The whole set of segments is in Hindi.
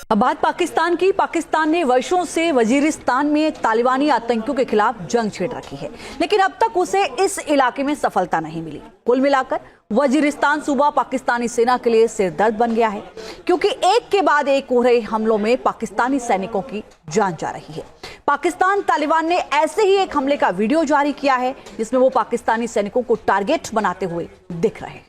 अब बात पाकिस्तान की। पाकिस्तान ने वर्षों से वजीरिस्तान में तालिबानी आतंकियों के खिलाफ जंग छेड़ रखी है, लेकिन अब तक उसे इस इलाके में सफलता नहीं मिली। कुल मिलाकर वजीरिस्तान सूबा पाकिस्तानी सेना के लिए सिरदर्द बन गया है, क्योंकि एक के बाद एक हो रहे हमलों में पाकिस्तानी सैनिकों की जान जा रही है। पाकिस्तान तालिबान ने ऐसे ही एक हमले का वीडियो जारी किया है, जिसमें वो पाकिस्तानी सैनिकों को टारगेट बनाते हुए दिख रहे हैं।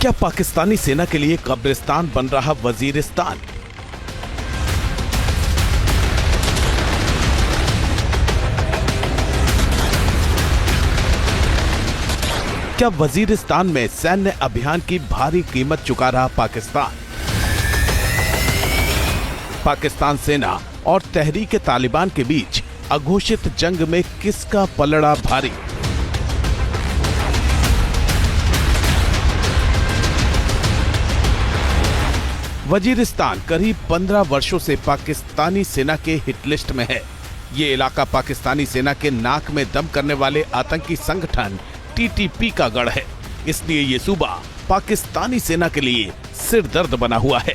क्या पाकिस्तानी सेना के लिए कब्रिस्तान बन रहा वजीरिस्तान? क्या वजीरिस्तान में सैन्य अभियान की भारी कीमत चुका रहा पाकिस्तान? पाकिस्तान सेना और तहरीक तालिबान के बीच अघोषित जंग में किसका पलड़ा भारी? वजीरिस्तान करीब 15 वर्षों से पाकिस्तानी सेना के हिट लिस्ट में है। ये इलाका पाकिस्तानी सेना के नाक में दम करने वाले आतंकी संगठन टीटीपी का गढ़ है, इसलिए ये सूबा पाकिस्तानी सेना के लिए सिरदर्द बना हुआ है।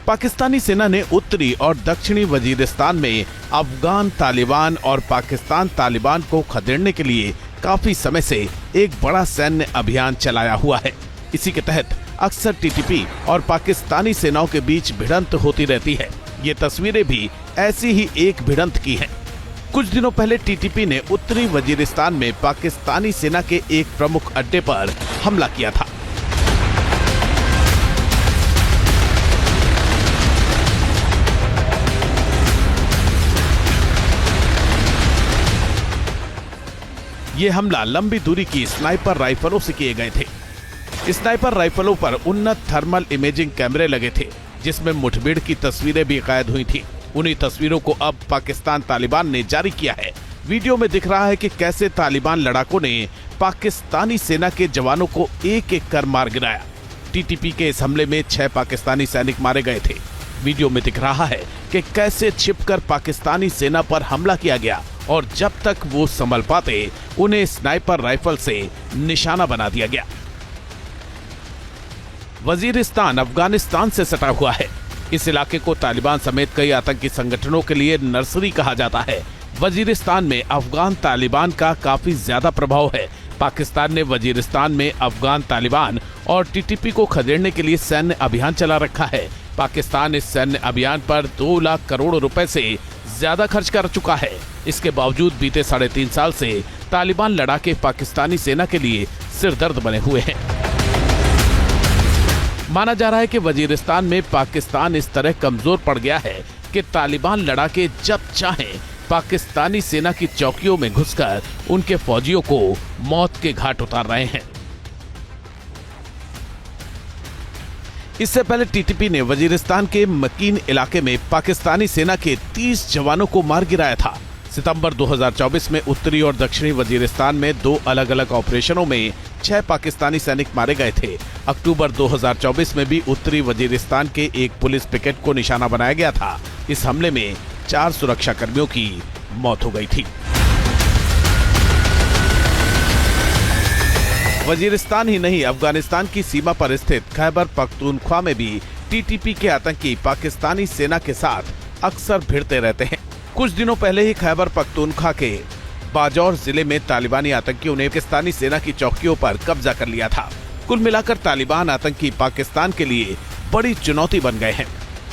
पाकिस्तानी सेना ने उत्तरी और दक्षिणी वजीरिस्तान में अफगान तालिबान और पाकिस्तान तालिबान को खदेड़ने के लिए काफी समय से एक बड़ा सैन्य अभियान चलाया हुआ है। इसी के तहत अक्सर टीटीपी और पाकिस्तानी सेनाओं के बीच भिड़ंत होती रहती है। ये तस्वीरें भी ऐसी ही एक भिड़ंत की हैं। कुछ दिनों पहले टीटीपी ने उत्तरी वजीरिस्तान में पाकिस्तानी सेना के एक प्रमुख अड्डे पर हमला किया था। ये हमला लंबी दूरी की स्नाइपर राइफलों से किए गए थे। स्नाइपर राइफलों पर उन्नत थर्मल इमेजिंग कैमरे लगे थे, जिसमें मुठभेड़ की तस्वीरें भी कैद हुई थी। उन्हीं तस्वीरों को अब पाकिस्तान तालिबान ने जारी किया है। वीडियो में दिख रहा है कि कैसे तालिबान लड़ाकों ने पाकिस्तानी सेना के जवानों को एक एक कर मार गिराया। टीटीपी के इस हमले में 6 पाकिस्तानी सैनिक मारे गए थे। वीडियो में दिख रहा है कि कैसे छिपकर पाकिस्तानी सेना पर हमला किया गया और जब तक वो संभल पाते उन्हें स्नाइपर राइफल से निशाना बना दिया गया। वजीरिस्तान अफगानिस्तान से सटा हुआ है। इस इलाके को तालिबान समेत कई आतंकी संगठनों के लिए नर्सरी कहा जाता है। वजीरिस्तान में अफगान तालिबान का काफी ज्यादा प्रभाव है। पाकिस्तान ने वजीरिस्तान में अफगान तालिबान और टीटीपी को खदेड़ने के लिए सैन्य अभियान चला रखा है। पाकिस्तान इस सैन्य अभियान पर 2 लाख करोड़ रुपए से ज्यादा खर्च कर चुका है। इसके बावजूद बीते 3.5 साल से तालिबान लड़ाके पाकिस्तानी सेना के लिए सिरदर्द बने हुए हैं। माना जा रहा है कि वजीरिस्तान में पाकिस्तान इस तरह कमजोर पड़ गया है कि तालिबान लड़ाके जब चाहें पाकिस्तानी सेना की चौकियों में घुसकर उनके फौजियों को मौत के घाट उतार रहे हैं। इससे पहले टीटीपी ने वजीरिस्तान के मकीन इलाके में पाकिस्तानी सेना के 30 जवानों को मार गिराया था। सितंबर 2024 में उत्तरी और दक्षिणी वजीरिस्तान में 2 अलग अलग ऑपरेशनों में 6 पाकिस्तानी सैनिक मारे गए थे। अक्टूबर 2024 में भी उत्तरी वजीरिस्तान के एक पुलिस पिकेट को निशाना बनाया गया था। इस हमले में 4 सुरक्षा कर्मियों की मौत हो गई थी। वजीरिस्तान ही नहीं, अफगानिस्तान की सीमा पर स्थित खैबर पख्तूनख्वा में भी टीटीपी के आतंकी पाकिस्तानी सेना के साथ अक्सर भिड़ते रहते हैं। कुछ दिनों पहले ही खैबर पख्तूनख्वा के बाजौर जिले में तालिबानी आतंकियों ने पाकिस्तानी सेना की चौकियों पर कब्जा कर लिया था। कुल मिलाकर तालिबान आतंकी पाकिस्तान के लिए बड़ी चुनौती बन गए हैं।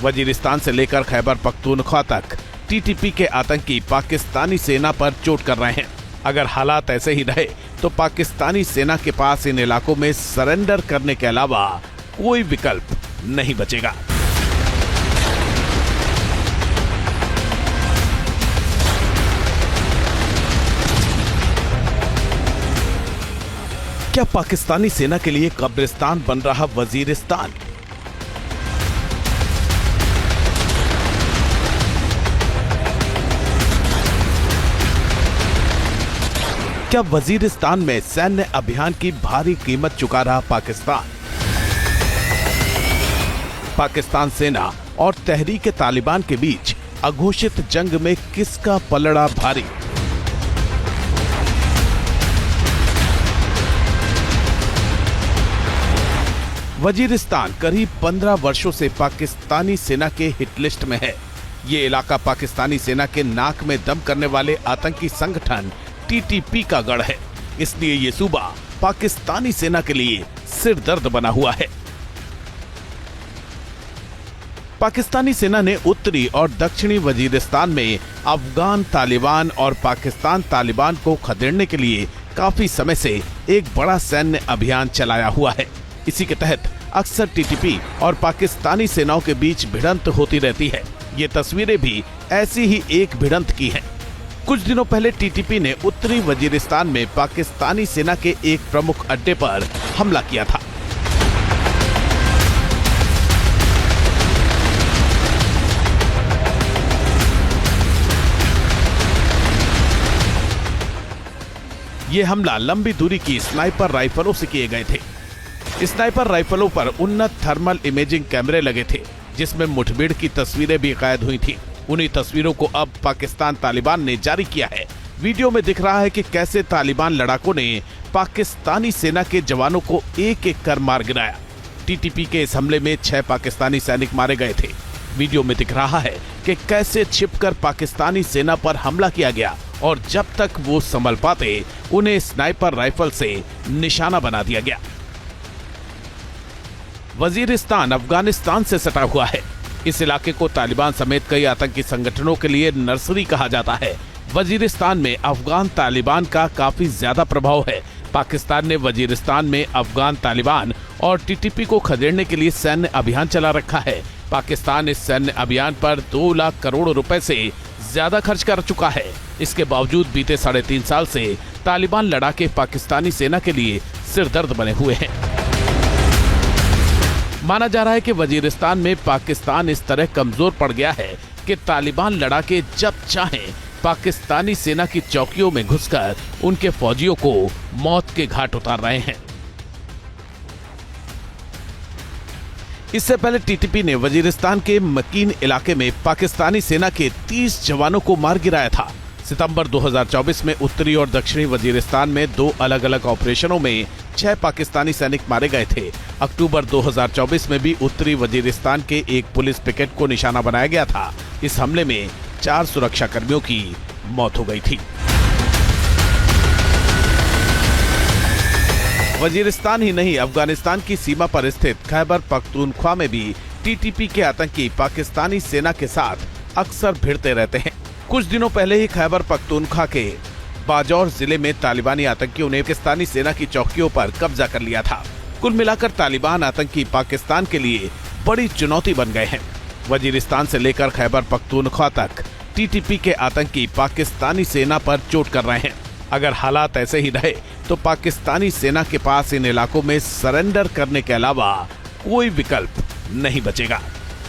वजीरिस्तान से लेकर खैबर पख्तूनख्वा तक टीटीपी के आतंकी पाकिस्तानी सेना पर चोट कर रहे हैं। अगर हालात ऐसे ही रहे तो पाकिस्तानी सेना के पास इन इलाकों में सरेंडर करने के अलावा कोई विकल्प नहीं बचेगा। क्या पाकिस्तानी सेना के लिए कब्रिस्तान बन रहा वजीरिस्तान? क्या वजीरिस्तान में सैन्य अभियान की भारी कीमत चुका रहा पाकिस्तान? पाकिस्तान सेना और तहरीक तालिबान के बीच अघोषित जंग में किसका पलड़ा भारी? वजीरिस्तान करीब 15 वर्षों से पाकिस्तानी सेना के हिट लिस्ट में है। ये इलाका पाकिस्तानी सेना के नाक में दम करने वाले आतंकी संगठन टीटीपी का गढ़ है। इसलिए ये सूबा पाकिस्तानी सेना के लिए सिरदर्द बना हुआ है। पाकिस्तानी सेना ने उत्तरी और दक्षिणी वजीरिस्तान में अफगान तालिबान और पाकिस्तान तालिबान को खदेड़ने के लिए काफी समय से एक बड़ा सैन्य अभियान चलाया हुआ है। इसी के तहत अक्सर टीटीपी और पाकिस्तानी सेनाओं के बीच भिड़ंत होती रहती है। ये तस्वीरें भी ऐसी ही एक भिड़ंत की हैं। कुछ दिनों पहले टीटीपी ने उत्तरी वजीरिस्तान में पाकिस्तानी सेना के एक प्रमुख अड्डे पर हमला किया था। ये हमला लंबी दूरी की स्नाइपर राइफलों से किए गए थे। स्नाइपर राइफलों पर उन्नत थर्मल इमेजिंग कैमरे लगे थे, जिसमें मुठभेड़ की तस्वीरें भी कैद हुई थी। उन्हीं तस्वीरों को अब पाकिस्तान तालिबान ने जारी किया है। वीडियो में दिख रहा है कि कैसे तालिबान लड़ाकों ने पाकिस्तानी सेना के जवानों को एक एक कर मार गिराया। टीटीपी के इस हमले में 6 पाकिस्तानी सैनिक मारे गए थे। वीडियो में दिख रहा है कि कैसे छिपकर पाकिस्तानी सेना पर हमला किया गया और जब तक वो संभल पाते उन्हें स्नाइपर राइफल से निशाना बना दिया गया। वजीरिस्तान अफगानिस्तान से सटा हुआ है। इस इलाके को तालिबान समेत कई आतंकी संगठनों के लिए नर्सरी कहा जाता है। वजीरिस्तान में अफगान तालिबान का काफी ज्यादा प्रभाव है। पाकिस्तान ने वजीरिस्तान में अफगान तालिबान और टीटीपी को खदेड़ने के लिए सैन्य अभियान चला रखा है। पाकिस्तान इस सैन्य अभियान पर 2 लाख करोड़ रुपए से ज्यादा खर्च कर चुका है। इसके बावजूद बीते 3.5 साल से तालिबान लड़ाके पाकिस्तानी सेना के लिए सिरदर्द बने हुए हैं। माना जा रहा है कि वजीरिस्तान में पाकिस्तान इस तरह कमजोर पड़ गया है कि तालिबान लड़ाके जब चाहें पाकिस्तानी सेना की चौकियों में घुसकर उनके फौजियों को मौत के घाट उतार रहे हैं। इससे पहले टीटीपी ने वजीरिस्तान के मकीन इलाके में पाकिस्तानी सेना के 30 जवानों को मार गिराया था। सितंबर 2024 में उत्तरी और दक्षिणी वजीरिस्तान में 2 अलग अलग ऑपरेशनों में 6 पाकिस्तानी सैनिक मारे गए थे। अक्टूबर 2024 में भी उत्तरी वजीरिस्तान के एक पुलिस पिकेट को निशाना बनाया गया था। इस हमले में 4 सुरक्षा कर्मियों की मौत हो गई थी। वजीरिस्तान ही नहीं, अफगानिस्तान की सीमा पर स्थित खैबर पख्तूनख्वा में भी टीटीपी के आतंकी पाकिस्तानी सेना के साथ अक्सर भिड़ते रहते हैं। कुछ दिनों पहले ही खैबर पख्तूनख्वा के बाजौर जिले में तालिबानी आतंकियों ने पाकिस्तानी सेना की चौकियों पर कब्जा कर लिया था। कुल मिलाकर तालिबान आतंकी पाकिस्तान के लिए बड़ी चुनौती बन गए हैं। वजीरिस्तान से लेकर खैबर पख्तूनख्वा तक टीटीपी के आतंकी पाकिस्तानी सेना पर चोट कर रहे हैं। अगर हालात ऐसे ही रहे तो पाकिस्तानी सेना के पास इन इलाकों में सरेंडर करने के अलावा कोई विकल्प नहीं बचेगा।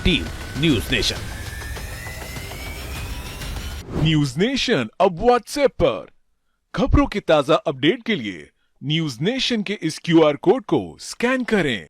Team news nation. News nation अब व्हाट्सएप पर खबरों की ताजा अपडेट के लिए न्यूज नेशन के इस QR कोड को स्कैन करें